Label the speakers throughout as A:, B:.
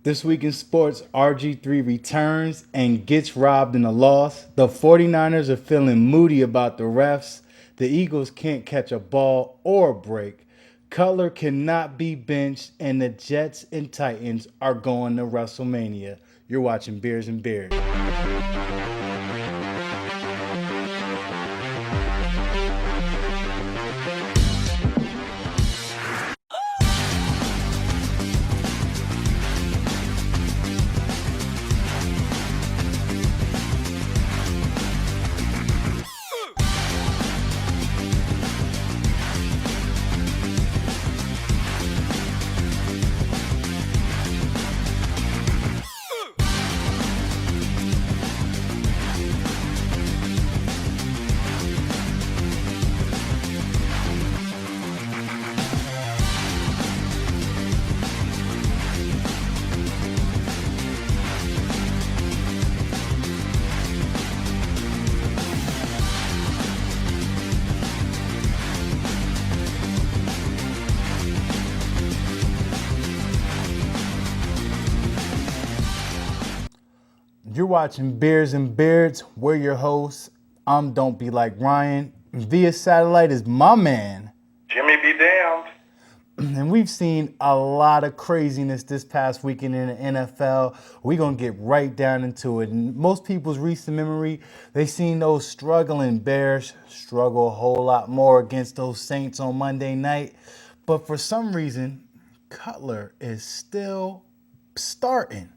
A: This week in sports, RG3 returns and gets robbed in a loss. The 49ers are feeling moody about the refs. The Eagles can't catch a ball or a break. Cutler cannot be benched, and the Jets and Titans are going to WrestleMania. You're watching Beers and Beards. You're watching Beers and Beards. We're your hosts. I'm Don't Be Like Ryan. Via satellite is my man.
B: Jimmy be damned.
A: And we've seen a lot of craziness this past weekend in the NFL. We're going to get right down into it. In most people's recent memory, they seen those struggling Bears struggle a whole lot more against those Saints on Monday night. But for some reason, Cutler is still starting.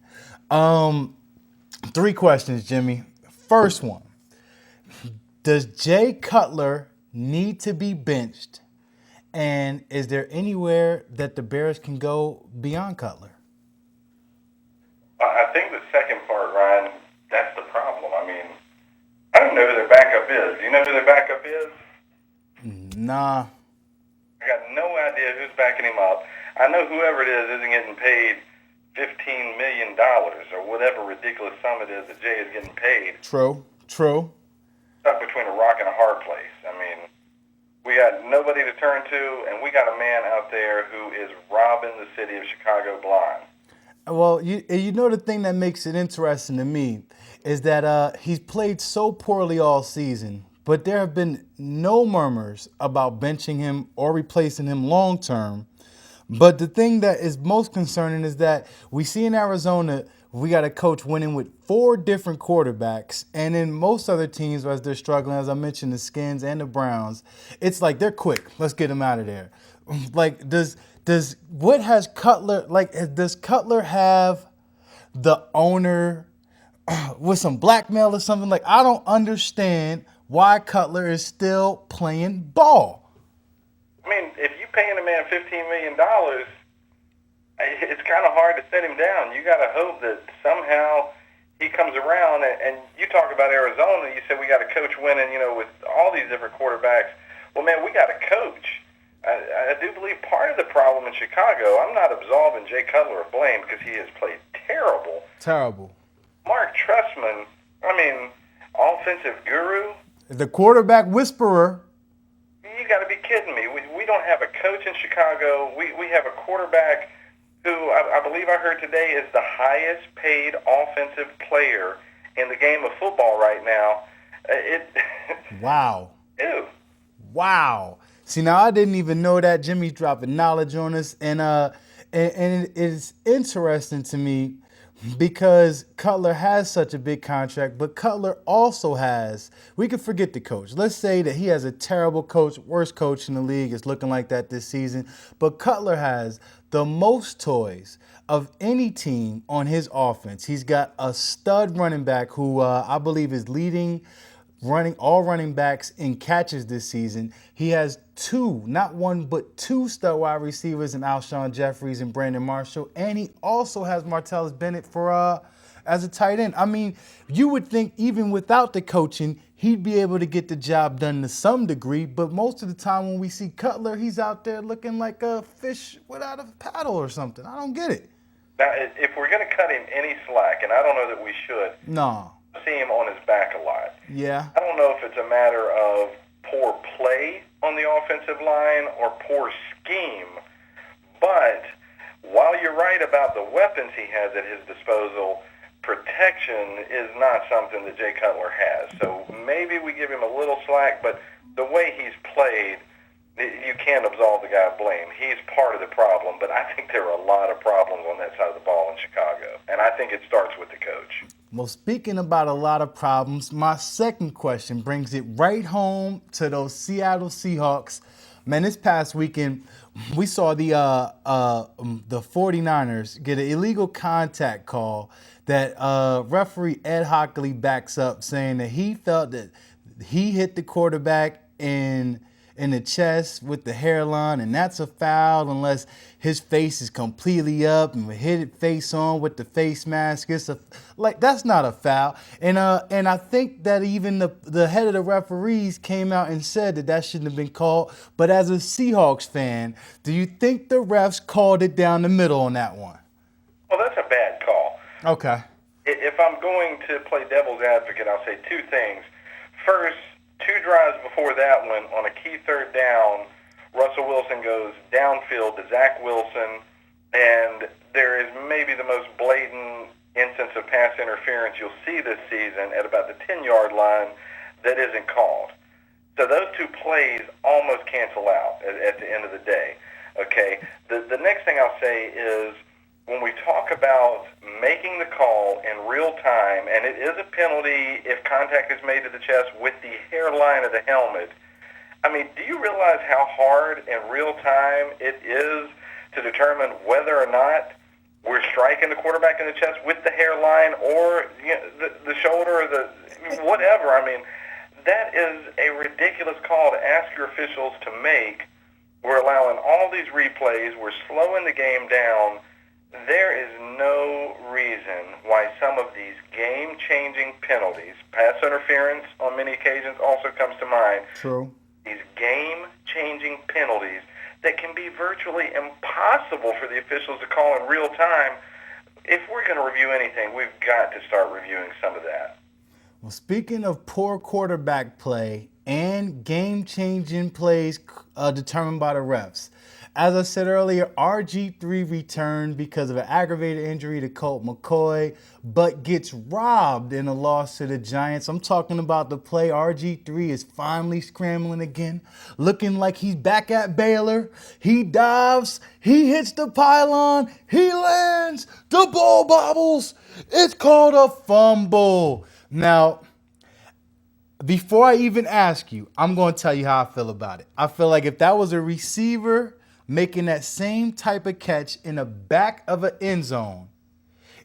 A: Three questions, Jimmy. First one, does Jay Cutler need to be benched? And is there anywhere that the Bears can go beyond Cutler?
B: I think the second part, Ryan, that's the problem. I mean, I don't know who their backup is. Do you know who their backup is?
A: Nah.
B: I got no idea who's backing him up. I know whoever it is isn't getting paid $15 million or whatever ridiculous sum it is that Jay is getting paid.
A: True.
B: Stuck between a rock and a hard place. I mean, we got nobody to turn to, and we got a man out there who is robbing the city of Chicago blind.
A: Well, you know the thing that makes it interesting to me is that he's played so poorly all season, but there have been no murmurs about benching him or replacing him long term. But the thing that is most concerning is that we see in Arizona, we got a coach winning with 4 different quarterbacks. And in most other teams, as they're struggling, as I mentioned, the Skins and the Browns, it's like they're quick. Let's get them out of there. Like, does Cutler have the owner with some blackmail or something? Like, I don't understand why Cutler is still playing ball.
B: I mean, if you paying a man $15 million, it's kind of hard to set him down. You got to hope that somehow he comes around. And you talk about Arizona. You said we got a coach winning, with all these different quarterbacks. Well, man, we got a coach. I do believe part of the problem in Chicago, I'm not absolving Jay Cutler of blame because he has played terrible.
A: Terrible.
B: Mark Trestman, offensive guru.
A: The quarterback whisperer.
B: You got to be kidding me. We don't have a coach in Chicago. We have a quarterback who I believe I heard today is the highest paid offensive player in the game of football right now.
A: Wow.
B: Ew.
A: Wow. See, now I didn't even know that. Jimmy's dropping knowledge on us. And it is interesting to me because Cutler has such a big contract, but Cutler also has, we could forget the coach. Let's say that he has a terrible coach, worst coach in the league. It's looking like that this season. But Cutler has the most toys of any team on his offense. He's got a stud running back who I believe is leading all running backs in catches this season. He has 2, not 1, but 2 stud wide receivers in Alshon Jeffries and Brandon Marshall. And he also has Martellus Bennett for as a tight end. I mean, you would think even without the coaching, he'd be able to get the job done to some degree. But most of the time when we see Cutler, he's out there looking like a fish without a paddle or something. I don't get it.
B: Now, if we're going to cut him any slack, and I don't know that we should,
A: No.
B: see him on his back a lot.
A: Yeah.
B: I don't know if it's a matter of poor play on the offensive line or poor scheme, but while you're right about the weapons he has at his disposal. Protection is not something that Jay Cutler has. So maybe we give him a little slack, but the way he's played, you can't absolve the guy of blame. He's part of the problem, but I think there are a lot of problems on that side of the ball in Chicago, and I think it starts with the coach.
A: Well, speaking about a lot of problems, my second question brings it right home to those Seattle Seahawks. Man, this past weekend, we saw the 49ers get an illegal contact call that referee Ed Hockley backs up, saying that he felt that he hit the quarterback in the chest with the hairline, and that's a foul unless his face is completely up and hit it face on with the face mask. That's not a foul. And I think that even the head of the referees came out and said that shouldn't have been called. But as a Seahawks fan, do you think the refs called it down the middle on that one?
B: Well, that's a bad call.
A: Okay.
B: If I'm going to play devil's advocate, I'll say two things. First, 2 drives before that one, on a key third down, Russell Wilson goes downfield to Zach Wilson, and there is maybe the most blatant instance of pass interference you'll see this season at about the 10-yard line that isn't called. So those 2 plays almost cancel out at the end of the day. Okay. The next thing I'll say is, when we talk about making the call in real time, and it is a penalty if contact is made to the chest with the hairline of the helmet, I mean, do you realize how hard in real time it is to determine whether or not we're striking the quarterback in the chest with the hairline or the shoulder or the whatever? I mean, that is a ridiculous call to ask your officials to make. We're allowing all these replays. We're slowing the game down. There is no reason why some of these game-changing penalties, pass interference on many occasions also comes to mind.
A: True.
B: These game-changing penalties that can be virtually impossible for the officials to call in real time. If we're going to review anything, we've got to start reviewing some of that.
A: Well, speaking of poor quarterback play and game-changing plays determined by the refs, as I said earlier, RG3 returned because of an aggravated injury to Colt McCoy, but gets robbed in a loss to the Giants. I'm talking about the play. RG3 is finally scrambling again, looking like he's back at Baylor. He dives, he hits the pylon, he lands, the ball bobbles. It's called a fumble. Now, before I even ask you, I'm going to tell you how I feel about it. I feel like if that was a receiver making that same type of catch in the back of an end zone,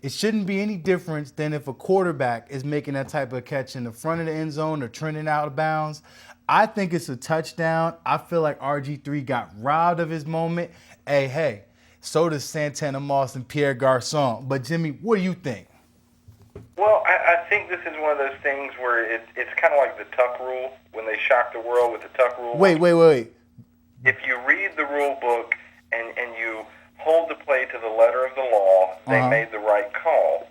A: it shouldn't be any difference than if a quarterback is making that type of catch in the front of the end zone or trending out of bounds. I think it's a touchdown. I feel like RG3 got robbed of his moment. Hey, so does Santana Moss and Pierre Garçon. But Jimmy, what do you think?
B: Well, I think this is one of those things where it's kind of like the Tuck rule, when they shocked the world with the Tuck rule.
A: Wait.
B: If you read the rule book and you hold the play to the letter of the law, they made the right call.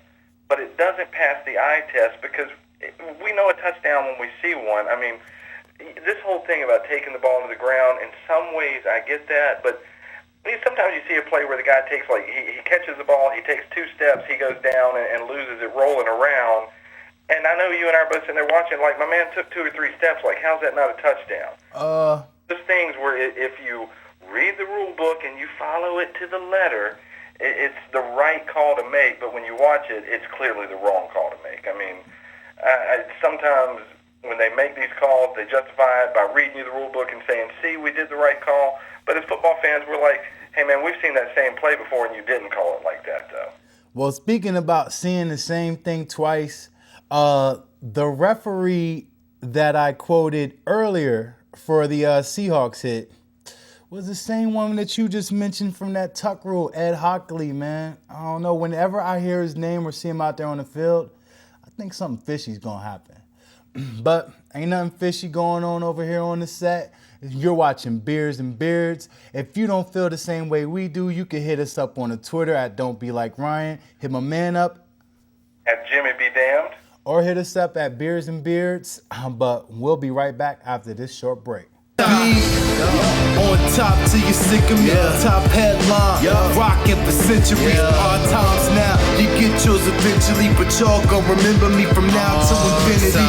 B: But it doesn't pass the eye test because we know a touchdown when we see one. I mean, this whole thing about taking the ball to the ground, in some ways I get that, but sometimes you see a play where the guy takes, he catches the ball, he takes 2 steps, he goes down and loses it rolling around. And I know you and I are both sitting there watching, my man took 2 or 3 steps, how's that not a touchdown? Those things where if you read the rule book and you follow it to the letter, it's the right call to make, but when you watch it, it's clearly the wrong call to make. I mean, sometimes when they make these calls, they justify it by reading you the rule book and saying, see, we did the right call. But as football fans, we're like, hey, man, we've seen that same play before, and you didn't call it like that, though.
A: Well, speaking about seeing the same thing twice, the referee that I quoted earlier for the Seahawks hit was the same one that you just mentioned from that Tuck rule, Ed Hockley, man. I don't know. Whenever I hear his name or see him out there on the field, I think something fishy's going to happen. But ain't nothing fishy going on over here on the set. You're watching Beers and Beards. If you don't feel the same way we do, you can hit us up on the Twitter at Don't Be Like Ryan. Hit my man up
B: at Jimmy Be Damned.
A: Or hit us up at Beers and Beards. But we'll be right back after this short break.
C: On top till you sick of me. Top headline, rockin' for centuries. Hard times now, you get yours eventually, but y'all gon' remember me from now to infinity.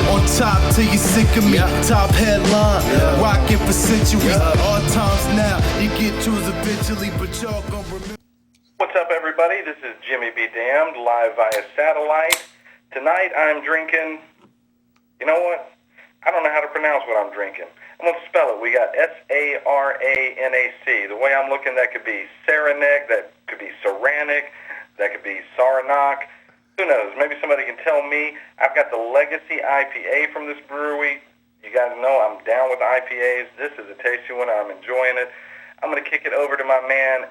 C: On top till you sick of me. Top headline, rockin' for centuries. Hard times now, you get yours eventually, but y'all gon' remember.
B: What's up, everybody? This is Jimmy B. Damned, live via satellite. Tonight I'm drinking, you know what? I don't know how to pronounce what I'm drinking. I'm going to spell it. We got Saranac. The way I'm looking, that could be Saranac, that could be Saranac, that could be Saranac. Who knows? Maybe somebody can tell me. I've got the Legacy IPA from this brewery. You guys know I'm down with IPAs. This is a tasty one. I'm enjoying it. I'm going to kick it over to my man.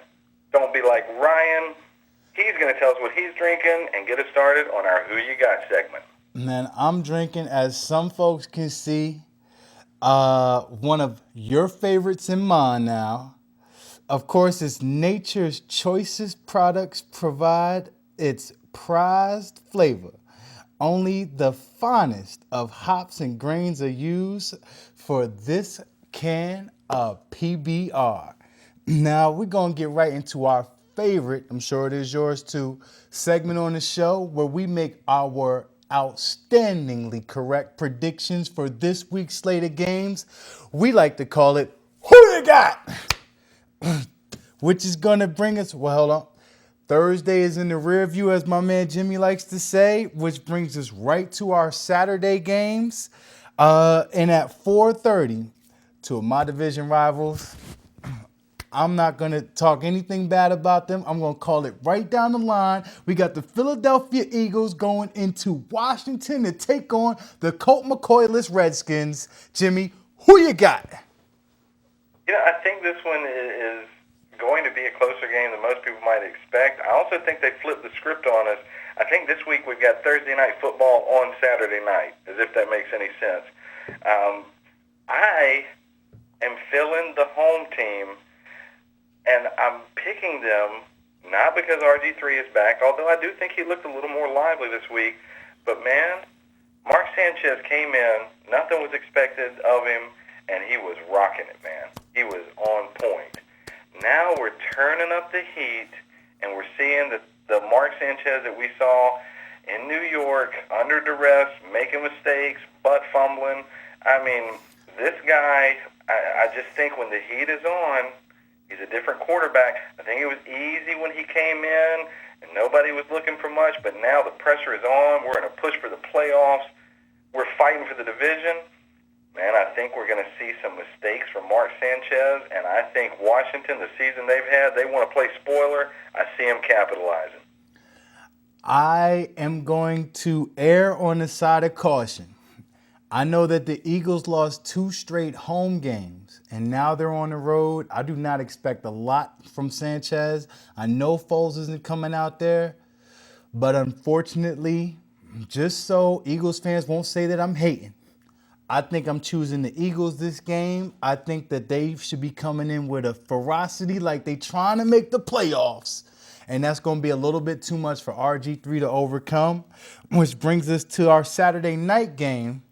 B: Don't be like Ryan. He's going to tell us what he's drinking and get us started on our Who You Got segment.
A: Man, I'm drinking, as some folks can see, one of your favorites and mine now. Of course, it's Nature's choicest products provide its prized flavor. Only the finest of hops and grains are used for this can of PBR. Now, we're going to get right into our favorite, I'm sure it is yours too, segment on the show where we make our outstandingly correct predictions for this week's slate of games. We like to call it Who You Got? Which is going to bring us, well, hold on. Thursday is in the rear view, as my man Jimmy likes to say, which brings us right to our Saturday games. And at 4:30, two of my division rivals. I'm not going to talk anything bad about them. I'm going to call it right down the line. We got the Philadelphia Eagles going into Washington to take on the Colt McCoy-less Redskins. Jimmy, who you got?
B: You know, I think this one is going to be a closer game than most people might expect. I also think they flipped the script on us. I think this week we've got Thursday night football on Saturday night, as if that makes any sense. I am filling the home team, and I'm picking them not because RG3 is back, although I do think he looked a little more lively this week. But, man, Mark Sanchez came in, nothing was expected of him, and he was rocking it, man. He was on point. Now we're turning up the heat, and we're seeing the Mark Sanchez that we saw in New York, under duress, making mistakes, butt fumbling. I mean, this guy, I just think when the heat is on, he's a different quarterback. I think it was easy when he came in, and nobody was looking for much, but now the pressure is on. We're in a push for the playoffs. We're fighting for the division. Man, I think we're going to see some mistakes from Mark Sanchez, and I think Washington, the season they've had, they want to play spoiler. I see them capitalizing.
A: I am going to err on the side of caution. I know that the Eagles lost 2 straight home games, and now they're on the road. I do not expect a lot from Sanchez. I know Foles isn't coming out there, but unfortunately, just so Eagles fans won't say that I'm hating, I think I'm choosing the Eagles this game. I think that they should be coming in with a ferocity like they trying to make the playoffs. And that's going to be a little bit too much for RG3 to overcome, which brings us to our Saturday night game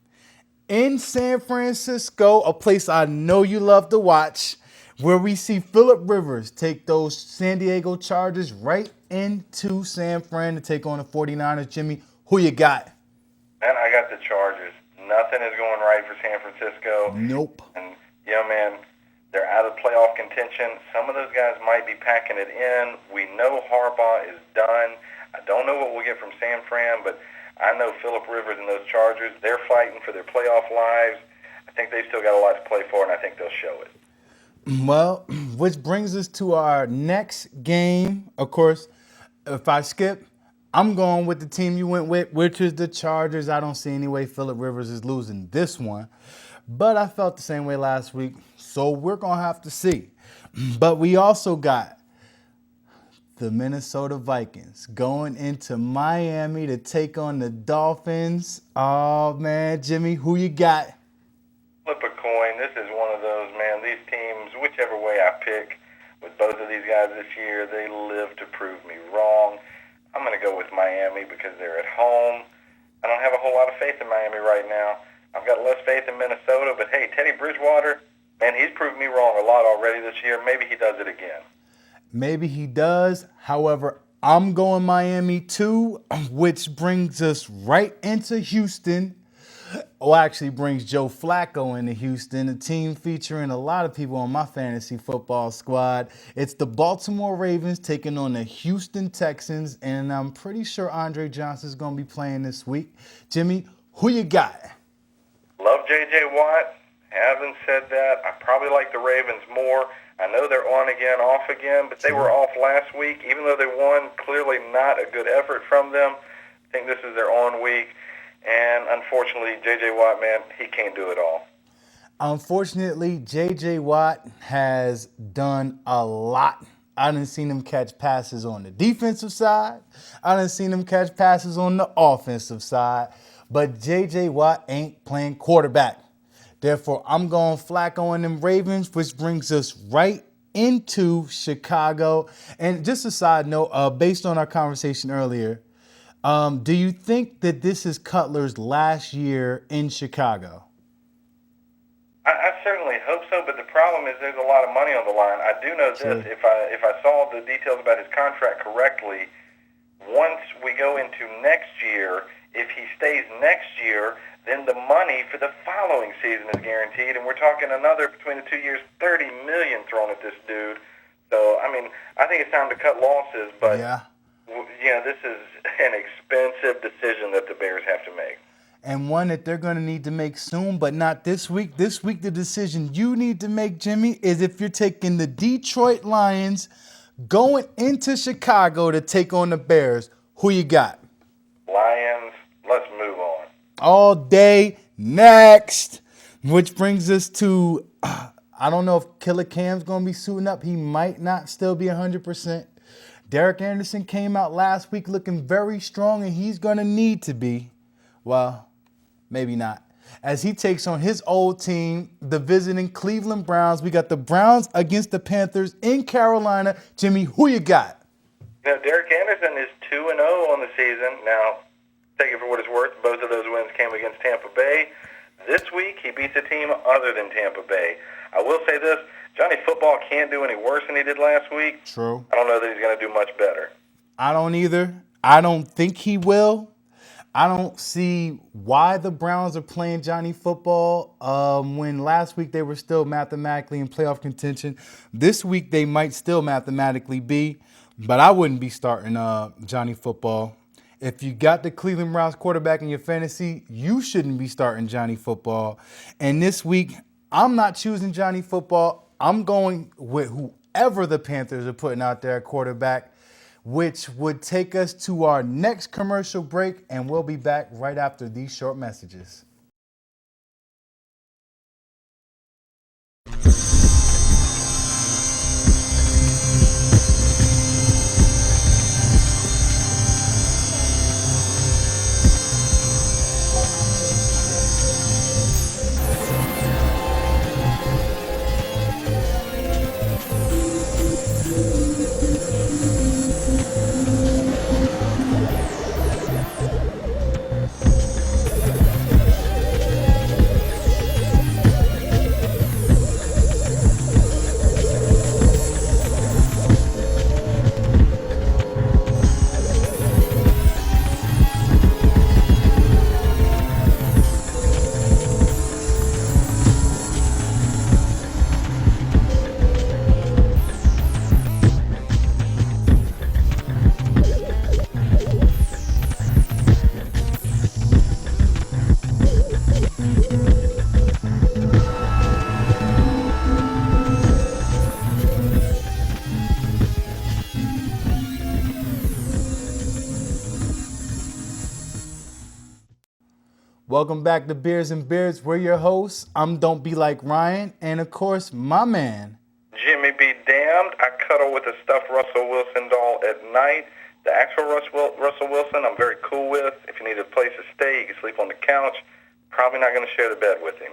A: in San Francisco, a place I know you love to watch, where we see Phillip Rivers take those San Diego Chargers right into San Fran to take on the 49ers. Jimmy, who you got?
B: Man, I got the Chargers. Nothing is going right for San Francisco.
A: Nope.
B: And, man, they're out of playoff contention. Some of those guys might be packing it in. We know Harbaugh is done. I don't know what we'll get from San Fran, but I know Phillip Rivers and those Chargers, they're fighting for their playoff lives. I think they've still got a lot to play for, and I think they'll show it.
A: Well, which brings us to our next game. Of course, if I skip, I'm going with the team you went with, which is the Chargers. I don't see any way Phillip Rivers is losing this one. But I felt the same way last week, so we're going to have to see. But we also got the Minnesota Vikings going into Miami to take on the Dolphins. Oh, man, Jimmy, who you got?
B: Flip a coin. This is one of those, man, these teams, whichever way I pick, with both of these guys this year, they live to prove me wrong. I'm going to go with Miami because they're at home. I don't have a whole lot of faith in Miami right now. I've got less faith in Minnesota, but hey, Teddy Bridgewater, And he's proved me wrong a lot already this year. Maybe he does it again.
A: Maybe he does. However, I'm going Miami too, which brings us right into Houston. Well, actually brings Joe Flacco into Houston, a team featuring a lot of people on my fantasy football squad. It's the Baltimore Ravens taking on the Houston Texans, and I'm pretty sure Andre Johnson's going to be playing this week. Jimmy, who you got?
B: Love J.J. Watt. Haven't said that. I probably like the Ravens more. I know they're on again, off again, but they were off last week. Even though they won, clearly not a good effort from them. I think this is their on week. And unfortunately, J.J. Watt, man, he can't do it all.
A: Unfortunately, J.J. Watt has done a lot. I done seen him catch passes on the defensive side. I done seen him catch passes on the offensive side. But J.J. Watt ain't playing quarterback. Therefore, I'm going Flacco and them Ravens, which brings us right into Chicago. And just a side note, based on our conversation earlier, do you think that this is Cutler's last year in Chicago?
B: I certainly hope so, but the problem is there's a lot of money on the line. I do know this. If I saw the details about his contract correctly, once we go into next year, if he stays next year, then the money for the following season is guaranteed, and we're talking another, between the 2 years, $30 million thrown at this dude. So, I mean, I think it's time to cut losses, but this is an expensive decision that the Bears have to make.
A: And one that they're going to need to make soon, but not this week. This week, the decision you need to make, Jimmy, is if you're taking the Detroit Lions going into Chicago to take on the Bears, who you got?
B: Lions, let's move on.
A: All day, next. Which brings us to, I don't know if Killer Cam's going to be suiting up. He might not still be 100%. Derek Anderson came out last week looking very strong, and he's going to need to be. Well, maybe not. As he takes on his old team, the visiting Cleveland Browns. We got the Browns against the Panthers in Carolina. Jimmy, who you got?
B: Derek Anderson is 2-0 on the season. Now, take it for what it's worth. Both of those wins came against Tampa Bay. This week, he beats a team other than Tampa Bay. I will say this. Johnny Football can't do any worse than he did last week.
A: True.
B: I don't know that he's going to do much better.
A: I don't either. I don't think he will. I don't see why the Browns are playing Johnny Football when last week they were still mathematically in playoff contention. This week they might still mathematically be, but I wouldn't be starting Johnny Football. If you got the Cleveland Browns quarterback in your fantasy, you shouldn't be starting Johnny Football. And this week, I'm not choosing Johnny Football. I'm going with whoever the Panthers are putting out there at quarterback, which would take us to our next commercial break, and we'll be back right after these short messages. Welcome back to Beers and Beards. We're your hosts. I'm Don't Be Like Ryan, and of course, my man,
B: Jimmy be damned. I cuddle with a stuffed Russell Wilson doll at night. The actual Russell Wilson, I'm very cool with. If you need a place to stay, you can sleep on the couch. Probably not going to share the bed with him.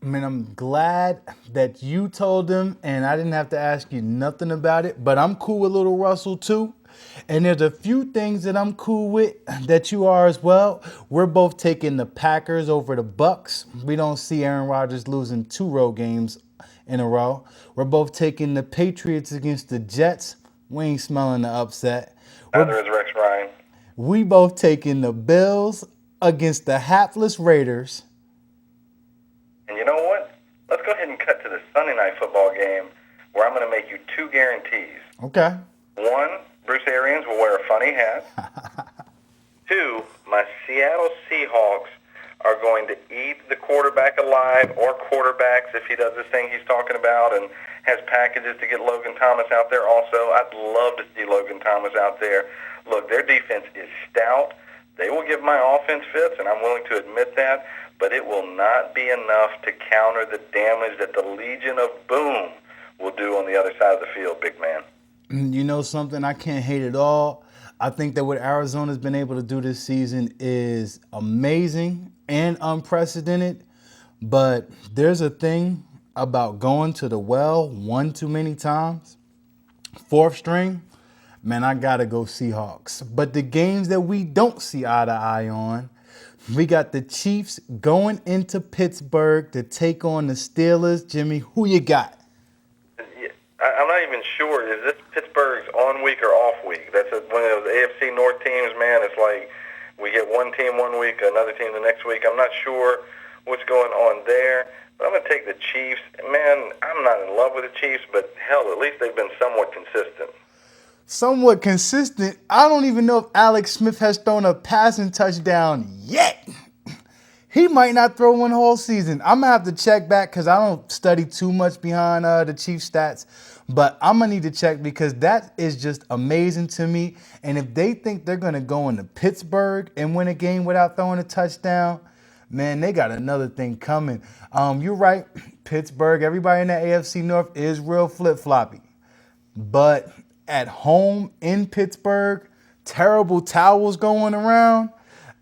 A: I mean, I'm glad that you told him, and I didn't have to ask you nothing about it, but I'm cool with little Russell, too. And there's a few things that I'm cool with that you are as well. We're both taking the Packers over the Bucks. We don't see Aaron Rodgers losing 2 road games in a row. We're both taking the Patriots against the Jets. We ain't smelling the upset.
B: Neither is Rex Ryan.
A: We both taking the Bills against the hapless Raiders.
B: And you know what? Let's go ahead and cut to the Sunday night football game where I'm going to make you two guarantees.
A: Okay.
B: One, Bruce Arians will wear a funny hat. Two, my Seattle Seahawks are going to eat the quarterback alive, or quarterbacks if he does this thing he's talking about and has packages to get Logan Thomas out there also. I'd love to see Logan Thomas out there. Look, their defense is stout. They will give my offense fits, and I'm willing to admit that, but it will not be enough to counter the damage that the Legion of Boom will do on the other side of the field, big man.
A: You know something? I can't hate it all. I think that what Arizona's been able to do this season is amazing and unprecedented. But there's a thing about going to the well one too many times. Fourth string, man, I got to go Seahawks. But the games that we don't see eye to eye on, we got the Chiefs going into Pittsburgh to take on the Steelers. Jimmy, who you got?
B: I'm not even sure. Is this Pittsburgh's on week or off week? That's one of those AFC North teams, man. It's like we get one team one week, another team the next week. I'm not sure what's going on there, but I'm going to take the Chiefs. Man, I'm not in love with the Chiefs, but hell, at least they've been somewhat consistent.
A: Somewhat consistent. I don't even know if Alex Smith has thrown a passing touchdown yet. He might not throw one whole season. I'm going to have to check back because I don't study too much behind the Chiefs stats. But I'm going to need to check because that is just amazing to me. And if they think they're going to go into Pittsburgh and win a game without throwing a touchdown, man, they got another thing coming. You're right. Pittsburgh, everybody in the AFC North is real flip-floppy. But at home in Pittsburgh, terrible towels going around.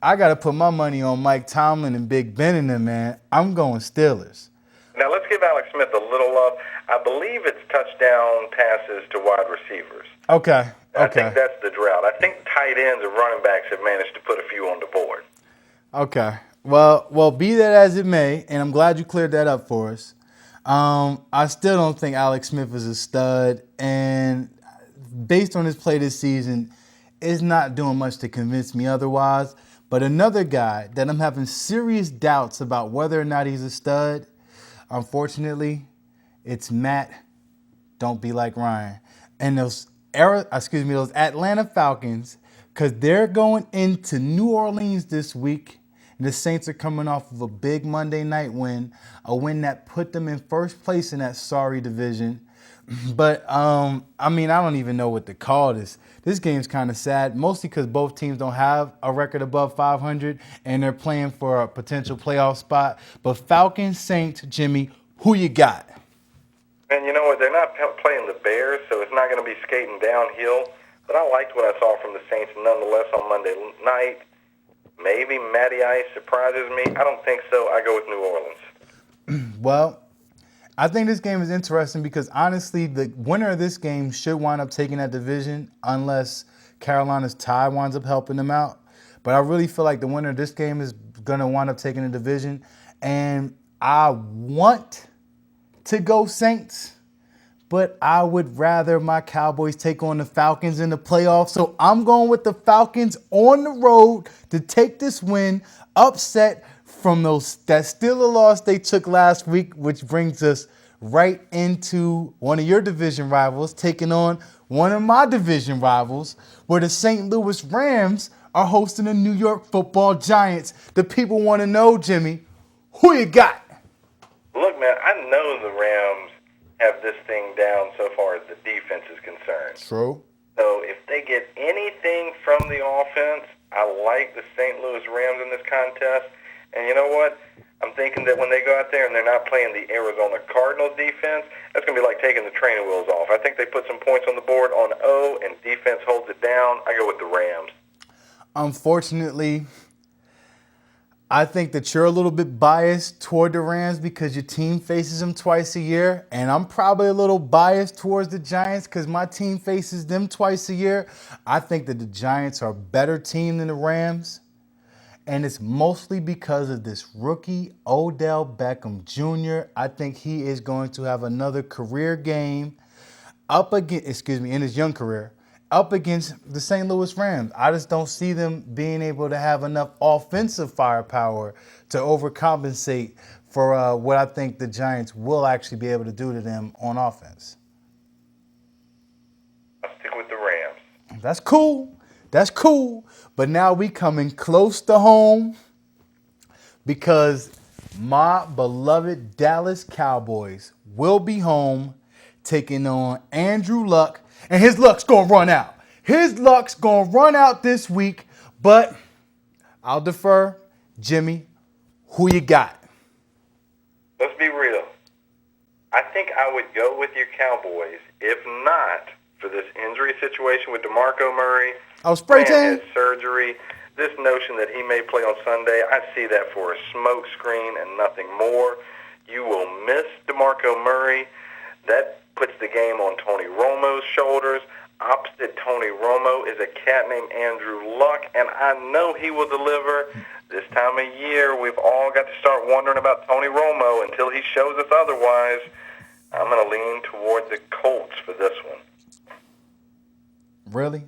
A: I got to put my money on Mike Tomlin and Big Ben in them, man. I'm going Steelers.
B: Now, let's give Alex Smith a little love. I believe it's touchdown passes to wide receivers.
A: Okay.
B: I think that's the drought. I think tight ends and running backs have managed to put a few on the board.
A: Okay. Well, be that as it may, and I'm glad you cleared that up for us. I still don't think Alex Smith is a stud, and based on his play this season, is not doing much to convince me otherwise. But another guy that I'm having serious doubts about whether or not he's a stud, unfortunately, it's Matt. Don't be like Ryan. And those Atlanta Falcons, because they're going into New Orleans this week. And the Saints are coming off of a big Monday night win, a win that put them in first place in that sorry division. But, I don't even know what to call this. This game's kind of sad, mostly because both teams don't have a record above 500, and they're playing for a potential playoff spot. But Falcons, Saints, Jimmy, who you got?
B: And you know what? They're not playing the Bears, so it's not going to be skating downhill. But I liked what I saw from the Saints nonetheless on Monday night. Maybe Matty Ice surprises me. I don't think so. I go with New Orleans.
A: Well, I think this game is interesting because, honestly, the winner of this game should wind up taking that division unless Carolina's tie winds up helping them out. But I really feel like the winner of this game is going to wind up taking the division. And I want to go Saints, but I would rather my Cowboys take on the Falcons in the playoffs. So I'm going with the Falcons on the road to take this win, upset from that Steelers loss they took last week, which brings us right into one of your division rivals taking on one of my division rivals, where the St. Louis Rams are hosting the New York Football Giants. The people want to know, Jimmy, who you got?
B: Look, man, I know the Rams have this thing down so far as the defense is concerned.
A: True.
B: So if they get anything from the offense, I like the St. Louis Rams in this contest. And you know what? I'm thinking that when they go out there and they're not playing the Arizona Cardinals defense, that's going to be like taking the training wheels off. I think they put some points on the board on O, and defense holds it down. I go with the Rams.
A: Unfortunately, I think that you're a little bit biased toward the Rams because your team faces them twice a year. And I'm probably a little biased towards the Giants because my team faces them twice a year. I think that the Giants are a better team than the Rams. And it's mostly because of this rookie, Odell Beckham Jr. I think he is going to have another career game in his young career, up against the St. Louis Rams. I just don't see them being able to have enough offensive firepower to overcompensate for what I think the Giants will actually be able to do to them on offense.
B: I'll stick with the Rams.
A: That's cool. That's cool. But now we coming close to home because my beloved Dallas Cowboys will be home taking on Andrew Luck. And his luck's going to run out. His luck's going to run out this week. But I'll defer. Jimmy, who you got?
B: Let's be real. I think I would go with your Cowboys, if not for this injury situation with DeMarco Murray.
A: Oh, spray tan?
B: His surgery. This notion that he may play on Sunday, I see that for a smoke screen and nothing more. You will miss DeMarco Murray. That puts the game on Tony Romo's shoulders. Opposite Tony Romo is a cat named Andrew Luck, and I know he will deliver. This time of year, we've all got to start wondering about Tony Romo until he shows us otherwise. I'm going to lean toward the Colts for this one.
A: Really?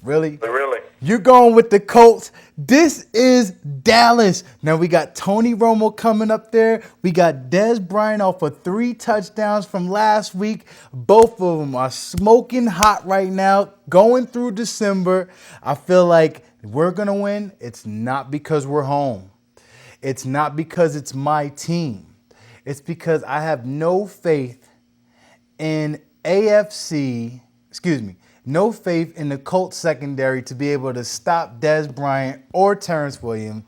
A: Really?
B: Really?
A: You're going with the Colts. This is Dallas. Now we got Tony Romo coming up there. We got Dez Bryant off of 3 touchdowns from last week. Both of them are smoking hot right now, going through December. I feel like we're going to win. It's not because we're home. It's not because it's my team. It's because I have no faith in no faith in the Colts secondary to be able to stop Dez Bryant or Terrence Williams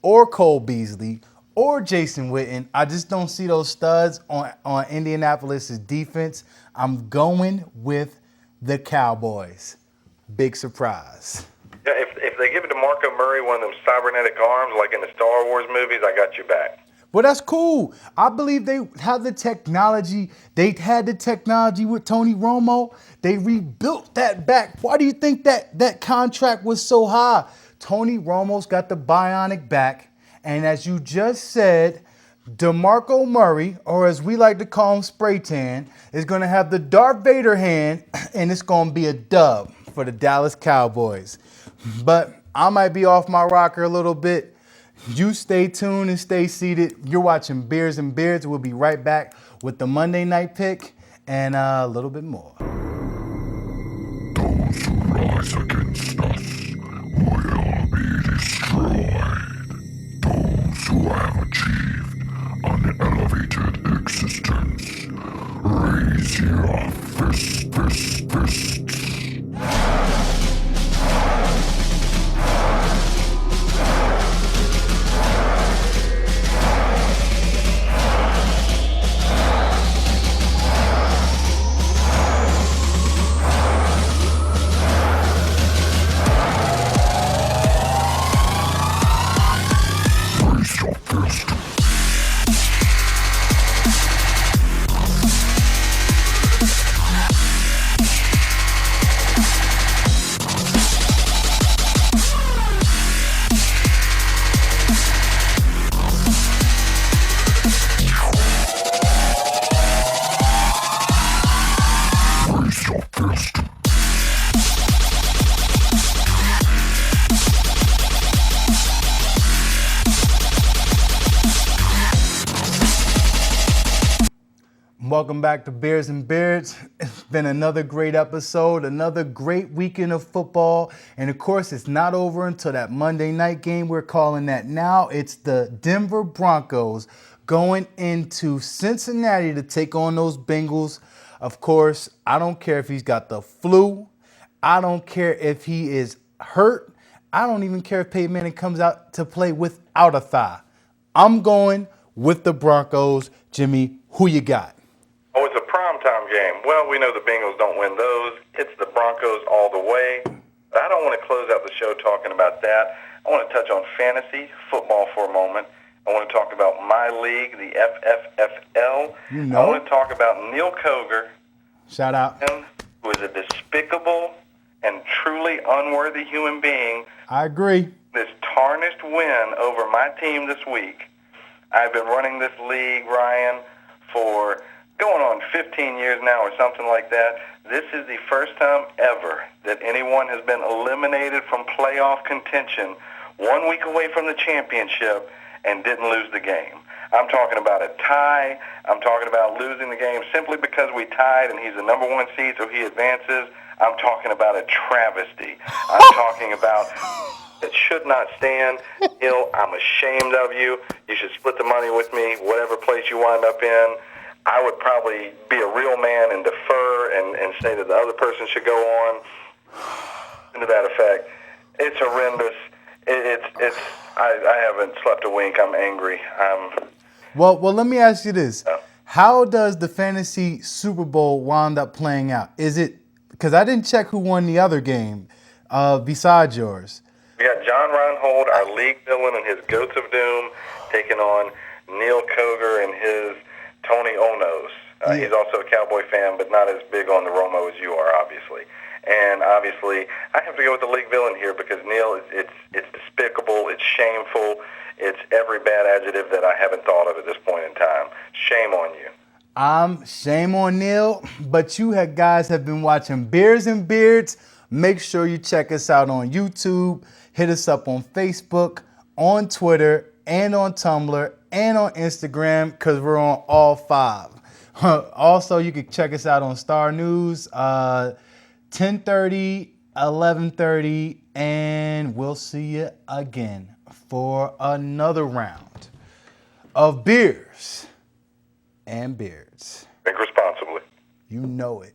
A: or Cole Beasley or Jason Witten. I just don't see those studs on Indianapolis' defense. I'm going with the Cowboys. Big surprise.
B: Yeah, if they give it to Marco Murray, one of them cybernetic arms like in the Star Wars movies, I got your back.
A: Well, that's cool. I believe they have the technology. They had the technology with Tony Romo. They rebuilt that back. Why do you think that contract was so high? Tony Romo's got the bionic back. And as you just said, DeMarco Murray, or as we like to call him, Spray Tan, is going to have the Darth Vader hand, and it's going to be a dub for the Dallas Cowboys. But I might be off my rocker a little bit. You stay tuned and stay seated. You're watching Beers and Beards. We'll be right back with the Monday night pick and a little bit more.
D: Those who rise against us will be destroyed. Those who have achieved an elevated existence, raise your fists.
A: Welcome back to Beers and Beards. It's been another great episode, another great weekend of football. And of course, it's not over until that Monday night game. We're calling that now. It's the Denver Broncos going into Cincinnati to take on those Bengals. Of course, I don't care if he's got the flu. I don't care if he is hurt. I don't even care if Peyton Manning comes out to play without a thigh. I'm going with the Broncos. Jimmy, who you got?
B: Oh, it's a primetime game. Well, we know the Bengals don't win those. It's the Broncos all the way. But I don't want to close out the show talking about that. I want to touch on fantasy football for a moment. I want to talk about my league, the FFFL. I want to talk about Neil Koger.
A: Shout out.
B: Who is a despicable and truly unworthy human being.
A: I agree.
B: this tarnished win over my team this week. I've been running this league, Ryan, for going on 15 years now or something like that. This is the first time ever that anyone has been eliminated from playoff contention 1 week away from the championship and didn't lose the game. I'm talking about a tie. I'm talking about losing the game simply because we tied and he's the number one seed, so he advances. I'm talking about a travesty. I'm talking about it should not stand. Neil, I'm ashamed of you. You should split the money with me, whatever place you wind up in. I would probably be a real man and defer and say that the other person should go on. To that effect. It's horrendous. I haven't slept a wink. I'm angry.
A: Well, let me ask you this. How does the fantasy Super Bowl wind up playing out? Is it, because I didn't check who won the other game besides yours.
B: We got John Reinhold, our league villain, and his Goats of Doom, taking on Neil Koger and his Tony Onos. He's also a Cowboy fan, but not as big on the Romo as you are, obviously. And obviously, I have to go with the league villain here because, Neil, it's despicable, it's shameful, it's every bad adjective that I haven't thought of at this point in time. Shame on you.
A: Shame on Neil, but you guys have been watching Beers and Beards. Make sure you check us out on YouTube. Hit us up on Facebook, on Twitter, and on Tumblr, and on Instagram, because we're on all 5. Also, you can check us out on Star News, 10:30, 11:30, and we'll see you again for another round of Beers and Beards.
B: Drink responsibly.
A: You know it.